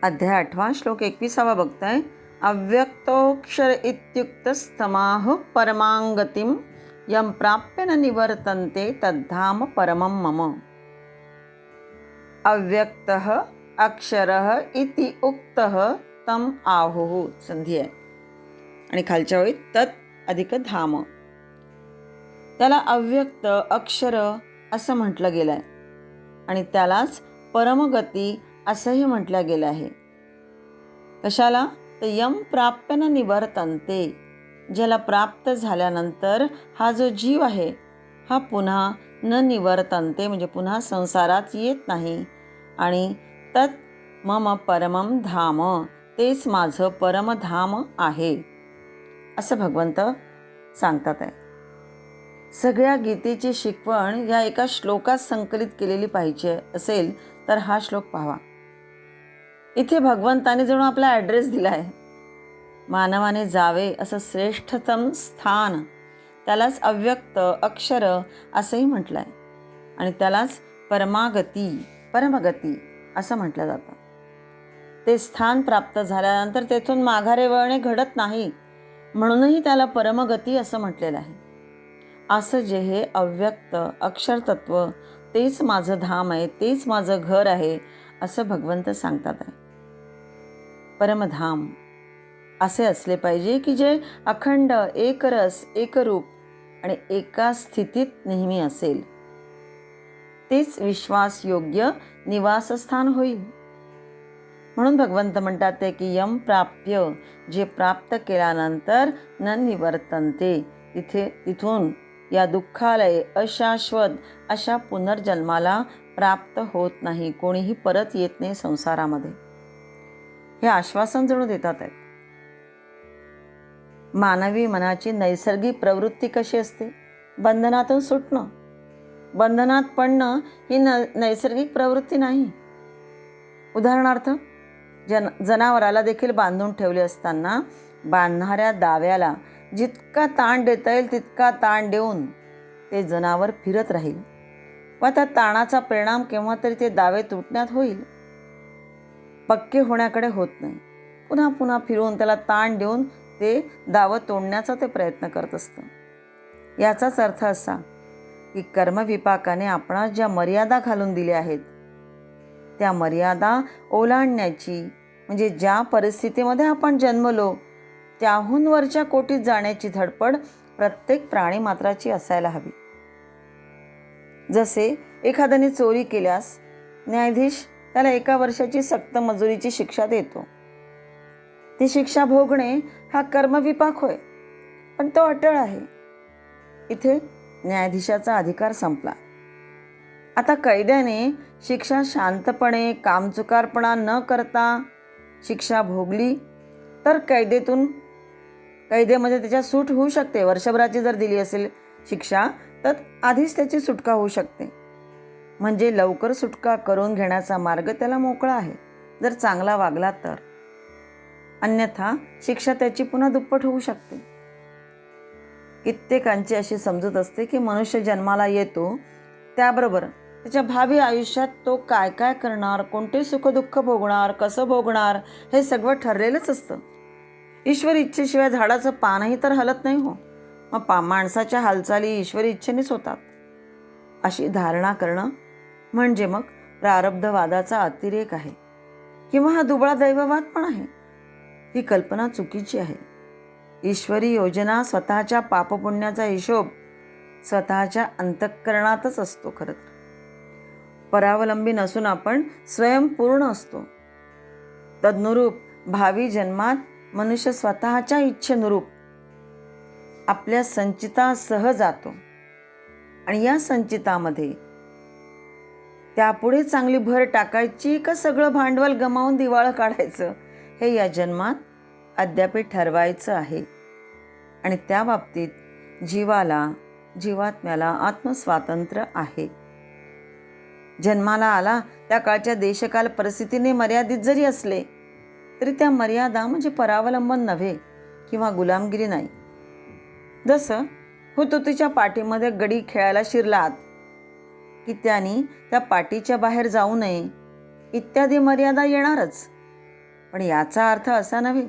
अध्याय 8 श्लोक 21 बघताय. अव्यक्तोक्षर इत्युक्तस्तमाह परमांगतिम यम प्राप्य न निवर्तन्ते तद्धाम परमं मम. अव्यक्तः अक्षरः इति उक्तः तम आहुः. संधी आहे आणि खालच्या ओळीत तत् अधिक धाम. त्याला अव्यक्त अक्षर असं म्हटलं गेलं आहे आणि त्यालाच परमगती असंही म्हटलं गेलं आहे. कशाला? तर यम प्राप्य न निवर्तन्ते, ज्याला प्राप्त झाल्यानंतर हा जो जीव आहे हा पुन्हा न निवर्तन्ते म्हणजे पुन्हा संसारात येत नाही. आणि तत् मम परमं धाम, तेच माझं परमधाम आहे असं भगवंत सांगतात आहे. सगळ्या गीतेची शिकवण या एका श्लोकात संकलित केलेली पाहिजे असेल तर हा श्लोक पाहावा. इथे भगवंताने जणू आपला ॲड्रेस दिला आहे. मानवाने जावे असं श्रेष्ठतम स्थान, त्यालाच अव्यक्त अक्षर असंही म्हटलं आहे आणि त्यालाच परमगती असं म्हटलं जातं. ते स्थान प्राप्त झाल्यानंतर तेथून माघारे वळणे घडत नाही, म्हणूनही त्याला परमगती असं म्हटलेलं आहे. असं जे हे अव्यक्त अक्षरतत्व तेच माझं धाम आहे, तेच माझं घर आहे असं भगवंत सांगतात आहे. परमधाम असे असले पाहिजे की जे अखंड एकरस एकरूप आणि एका स्थितीत नेहमी असेल. तेच विश्वासयोग्य निवासस्थान होईल. म्हणून भगवंत म्हणतात ते की यम प्राप्य, जे प्राप्त केल्यानंतर न निवर्तन्ते, तिथून या दुःखालय अशाश्वत अशा पुनर्जन्माला प्राप्त होत नाही, कोणीही परत येत नाही संसारामध्ये, हे आश्वासन जणू देतात आहेत. मानवी मनाची नैसर्गिक प्रवृत्ती कशी असते? बंधनातून सुटणं. बंधनात पडणं ही नैसर्गिक प्रवृत्ती नाही. उदाहरणार्थ, जनावराला देखील बांधून ठेवले असताना बांधणाऱ्या दाव्याला जितका ताण देता येईल तितका ताण देऊन ते जनावर फिरत राहील व त्या ताणाचा परिणाम केव्हा तरी ते दावे तुटण्यात होईल, पक्के होण्याकडे होत नाही. पुन्हा पुन्हा फिरून त्याला ताण देऊन ते दावं तोडण्याचा ते प्रयत्न करत असतं. याचाच अर्थ असा की कर्मविपाकाने आपणास ज्या मर्यादा घालून दिल्या आहेत त्या मर्यादा ओलांडण्याची, म्हणजे ज्या परिस्थितीमध्ये आपण जन्मलो त्याहून वरच्या कोटीत जाण्याची धडपड प्रत्येक प्राणी मात्राची असायला हवी. जसे एखाद्याने चोरी केल्यास न्यायाधीश त्याला 1 वर्षाची सक्त मजुरीची शिक्षा देतो. ती शिक्षा भोगणे हा कर्मविपाक होय, पण तो अटळ आहे. इथे न्यायाधीशाचा अधिकार संपला. आता कैद्याने शिक्षा शांतपणे कामचुकारपणा न करता शिक्षा भोगली तर कैदेमध्ये त्याच्या सूट होऊ शकते. वर्षभराची जर दिली असेल शिक्षा तर आधीच त्याची सुटका होऊ शकते. म्हणजे लवकर सुटका करून घेण्याचा मार्ग त्याला मोकळा आहे जर चांगला वागला तर. अन्यथा शिक्षा त्याची पुन्हा दुप्पट होऊ शकते. कित्येकांची अशी समजूत असते की मनुष्य जन्माला येतो त्याबरोबर त्याच्या भावी आयुष्यात तो काय काय करणार, कोणते सुखदुःख भोगणार, कसं भोगणार हे सगळं ठरलेलंच असतं. ईश्वरी इच्छेशिवाय झाडाचं पानही तर हलत नाही हो. मग माणसाच्या हालचाली ईश्वरी इच्छेनेच होतात. अशी धारणा करणं म्हणजे मग प्रारब्धवादाचा अतिरेक आहे किंवा हा दुबळा दैववाद पण आहे. ही कल्पना चुकीची आहे. ईश्वरी योजना स्वतःच्या पापपुण्याचा हिशोब स्वतःच्या अंतःकरणातच असतो. खरं तर परावलंबी नसून आपण स्वयंपूर्ण असतो. तदनुरूप भावी जन्मात मनुष्य स्वतःच्या इच्छेनुरूप आपल्या संचितासह जातो आणि या संचितामध्ये त्यापुढे चांगली भर टाकायची का सगळं भांडवल गमावून दिवाळं काढायचं हे या जन्मात अद्याप ठरवायचं आहे. आणि त्या बाबतीत जीवात्म्याला आत्मस्वातंत्र्य आहे. जन्माला आला त्या काळच्या देशकाल परिस्थितीने मर्यादित जरी असले तरी त्या मर्यादा म्हणजे परावलंबन नव्हे किंवा गुलामगिरी नाही. जसं हुतुतीच्या पाठीमध्ये गडी खेळायला शिरलात की त्यांनी त्या पाटीच्या बाहेर जाऊ नये इत्यादी मर्यादा येणारच. पण याचा अर्थ असा नव्हे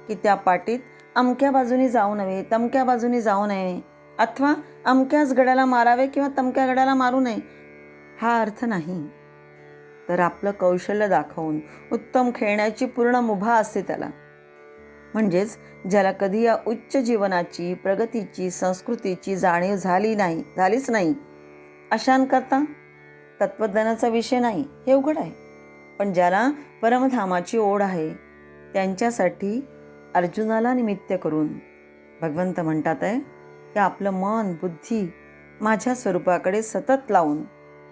की त्या पाटीत अमक्या बाजूनी जाऊ नये, तमक्या बाजूनी जाऊ नये, अथवा अमक्याच गड्याला मारावे किंवा तमक्या गड्याला मारू नये, हा अर्थ नाही. तर आपलं कौशल्य दाखवून उत्तम खेळण्याची पूर्ण मुभा असते त्याला. म्हणजेच ज्याला कधी या उच्च जीवनाची, प्रगतीची, संस्कृतीची जाणीव झालीच नाही, अशांकरता तत्त्वज्ञानाचा विषय नाही हे उघड आहे. पण ज्याला परमधामाची ओढ आहे त्यांच्यासाठी अर्जुनाला निमित्त करून भगवंत म्हणतात आहे की आपलं मन, बुद्धी माझ्या स्वरूपाकडे सतत लावून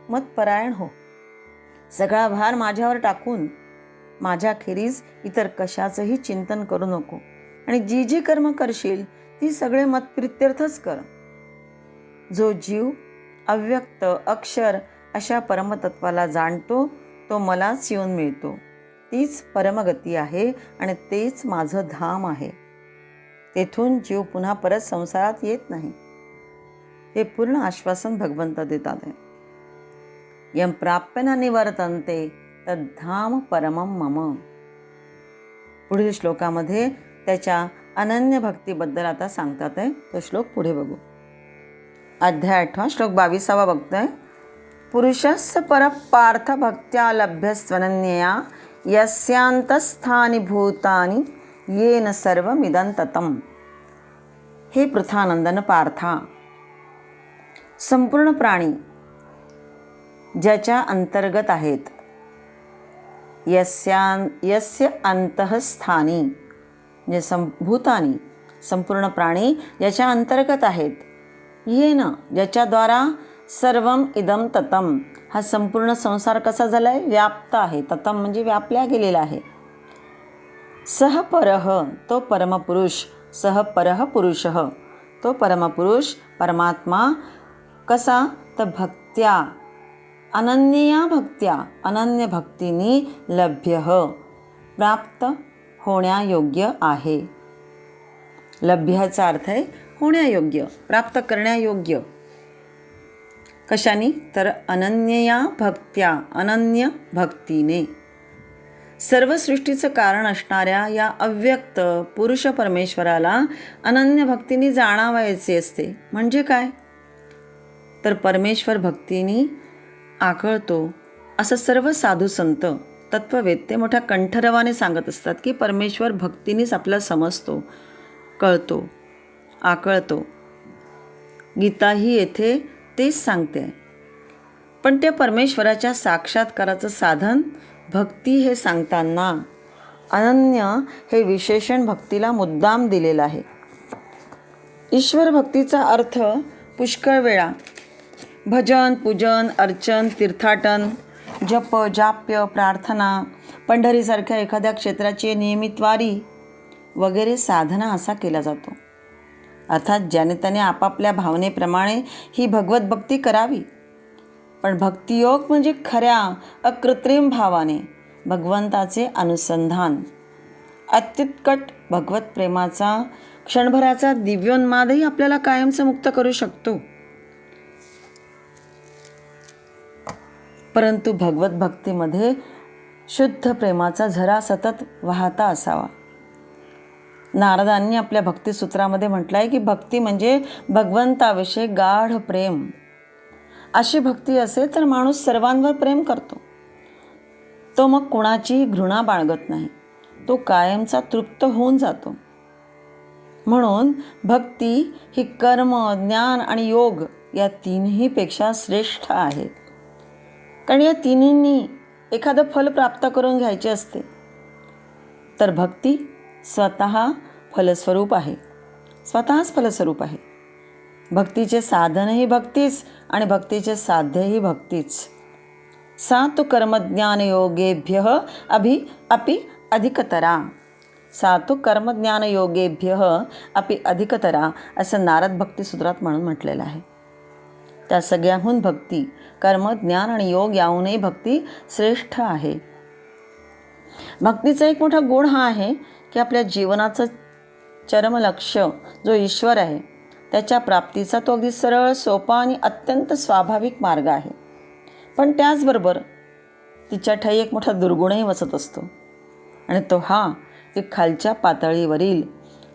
मतपरायण हो. सगळा भार माझ्यावर टाकून माझ्याखेरीज इतर कशाचंही चिंतन करू नको आणि जी जी कर्म करशील ती सगळे मतप्रित्यर्थच कर. जो जीव अव्यक्त, अक्षर अशा परमतत्वाला जाणतो तो मलाच येऊन मिळतो. तीच परमगती आहे आणि तेच माझं धाम आहे. तेथून जीव पुन्हा परत संसारात येत नाही. हे पूर्ण आश्वासन भगवंत देतात आहे. यम प्राप्य न निवर्तन्ते तद्धाम परमम मम. पुढील श्लोकामध्ये त्याच्या अनन्य भक्तीबद्दल आता सांगतात आहे. तो श्लोक पुढे बघू. अध्याय 8 श्लोक 22 बघतोय. पुरुषस्य परपार्थ भक्त्या लभ्यस्वनन्यया यस्यांतस्थानि भूतानि येन सर्वमिदं ततम्. हे पृथानंदन पार्था, संपूर्ण प्राणी ज्याच्या अंतर्गत आहेत, यस्य अंतःस्थानी म्हणजे भूतानी, संपूर्ण प्राणी ज्याच्या अंतर्गत आहेत, येन ज्याच्याद्वारा सर्वम इदम ततम हा संपूर्ण संसार कसा झाला आहे, व्याप्त आहे. ततम म्हणजे व्यापल्या गेलेला आहे. सह परः तो परमपुरुष, सह परः पुरुषः तो परमपुरुष परमात्मा कसा, तर भक्त्या अनन्या भक्त्या अनन्य भक्तीने लभ्य प्राप्त होण्यायोग्य आहे. लभ्याचा अर्थ आहे होण्यायोग्य, प्राप्त करण्यायोग्य. कशाने, तर अनन्यया भक्त्या अनन्य भक्तीने. सर्व सृष्टीचं कारण असणाऱ्या या अव्यक्त पुरुष परमेश्वराला अनन्य भक्तीने जाणावायचे असते. म्हणजे काय, तर परमेश्वर भक्तीने आकळतो असं सर्व साधू संत तत्ववेत्ते मोठ्या कंठरवाने सांगत असतात की परमेश्वर भक्तीनेच आपल्याला समजतो, कळतो, आकळतो. गीता ही येथे तेच सांगते. पण त्या परमेश्वराच्या साक्षात्काराचं साधन भक्ती हे सांगताना अनन्य हे विशेषण भक्तीला मुद्दाम दिलेलं आहे. ईश्वर भक्तीचा अर्थ पुष्कळ वेळा भजन, पूजन, अर्चन, तीर्थाटन, जप, जाप्य, प्रार्थना, पंढरीसारख्या एखाद्या क्षेत्राची नियमित वारी वगैरे साधना असा केला जातो. अर्थात ज्याने त्याने आपापल्या भावनेप्रमाणे ही भगवत भक्ती करावी. पण भक्तियोग म्हणजे खऱ्या अकृत्रिम भावाने भगवंताचे अनुसंधान, अत्युत्कट भगवत प्रेमाचा क्षणभराचा दिव्योन्मादही आपल्याला कायमचं मुक्त करू शकतो. परंतु भगवत भक्तीमध्ये शुद्ध प्रेमाचा झरा सतत वाहता असावा. नारदांनी आपल्या भक्तिसूत्रामध्ये म्हटलं आहे की भक्ती म्हणजे भगवंताविषयी गाढ प्रेम. अशी भक्ती असेल तर माणूस सर्वांवर प्रेम करतो. तो मग कुणाची घृणा बाळगत नाही, तो कायमचा तृप्त होऊन जातो. म्हणून भक्ती ही कर्म, ज्ञान आणि योग या तिन्हीपेक्षा श्रेष्ठ आहे. कारण या तिन्हींनी एखादं फल प्राप्त करून घ्यायचे असते, तर भक्ती स्वतः फलस्वरूप आहे, स्वतःच फलस्वरूप आहे. भक्तीचे साधनही भक्तीच आणि भक्तीचे साध्यही भक्तीच. सा तो कर्मज्ञान योगेभ्यः अपि अधिकतरा. सा तो कर्मज्ञान योगेभ्यः अपि अधिकतरा असं नारद भक्तिसूत्रात म्हणून म्हटलेलं आहे. त्या सगळ्याहून भक्ती, कर्म, ज्ञान आणि योग याहूनही भक्ती श्रेष्ठ आहे. भक्तीचा एक मोठा गुण हा आहे की आपल्या जीवनाचं चरमलक्ष्य जो ईश्वर आहे त्याच्या प्राप्तीचा तो अगदी सरळ, सोपा आणि अत्यंत स्वाभाविक मार्ग आहे. पण त्याचबरोबर तिच्या ठायी एक मोठा दुर्गुणही वसत असतो. आणि तो हा की खालच्या पातळीवरील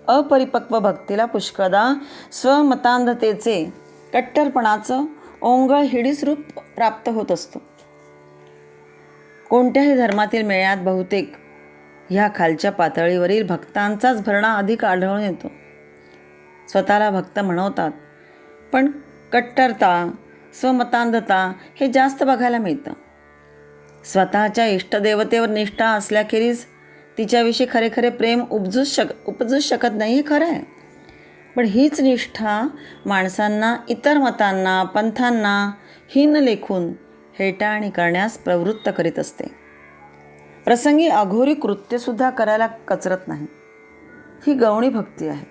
अपरिपक्व भक्तीला पुष्कळदा स्वमतांधतेचे कट्टरपणाचं ओंगळ हिडीस रूप प्राप्त होत असतं. कोणत्याही धर्मातील मेळ्यात बहुतेक ह्या खालच्या पातळीवरील भक्तांचाच भरणा अधिक आढळून येतो. स्वतःला भक्त म्हणवतात, पण कट्टरता, स्वमतांधता हे जास्त बघायला मिळतं. स्वतःच्या इष्टदेवतेवर निष्ठा असल्याखेरीज तिच्याविषयी खरे खरे प्रेम उपजूच शकत नाही, हे खरं आहे. पण हीच निष्ठा माणसांना इतर मतांना, पंथांना हीन लेखून हेटाळणी करण्यास प्रवृत्त करीत असते. प्रसंगी अघोरी कृत्यसुद्धा करायला कचरत नाही. ही गौणी भक्ती आहे.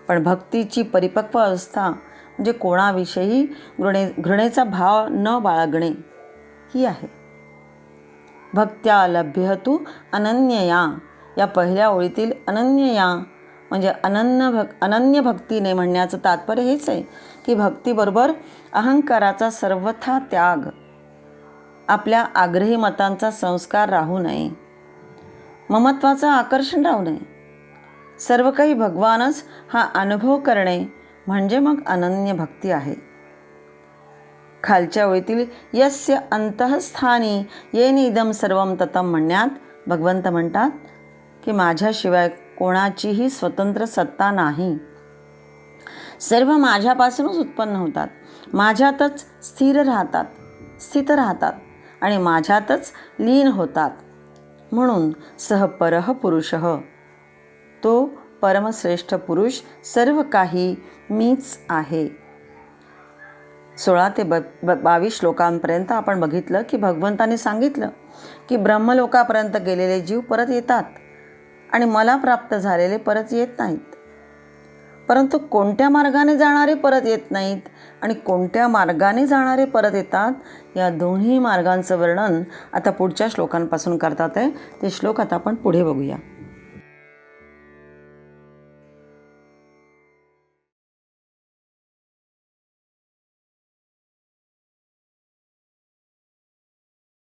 पण भक्तीची परिपक्व अवस्था म्हणजे कोणाविषयी घृणेचा भाव न बाळगणे ही आहे. भक्त्या लभ्यतु अनन्यया या पहिल्या ओळीतील अनन्यया म्हणजे अनन्य भक्तीने म्हणण्याचं तात्पर्य हेच आहे की भक्तीबरोबर अहंकाराचा सर्वथा त्याग, आपल्या आग्रही मतांचा संस्कार राहू नये, ममत्वाचं आकर्षण राहू नये, सर्व काही भगवानच हा अनुभव करणे म्हणजे मग अनन्य भक्ती आहे. खालच्या ओळीतील यस्य अंतःस्थानी येन इदं सर्वं ततं म्हणण्यात भगवंत म्हणतात की माझ्याशिवाय कोणाचीही स्वतंत्र सत्ता नाही. सर्व माझ्यापासूनच उत्पन्न होतात, माझ्यातच स्थित राहतात आणि माझ्यातच लीन होतात. म्हणून सह परः पुरुषः, तो परमश्रेष्ठ पुरुष सर्व काही मीच आहे. 16 ते 22 श्लोकांपर्यंत आपण बघितलं की भगवंतांनी सांगितलं की ब्रह्मलोकापर्यंत गेलेले जीव परत येतात आणि मला प्राप्त झालेले परत येत नाहीत. परंतु कोणत्या मार्गाने जाणारे परत येत नाहीत आणि कोणत्या मार्गाने जाणारे परत येतात, या दोन्ही मार्गांचं वर्णन आता पुढच्या श्लोकांपासून करतात आहे. ते श्लोक आता आपण पुढे बघूया.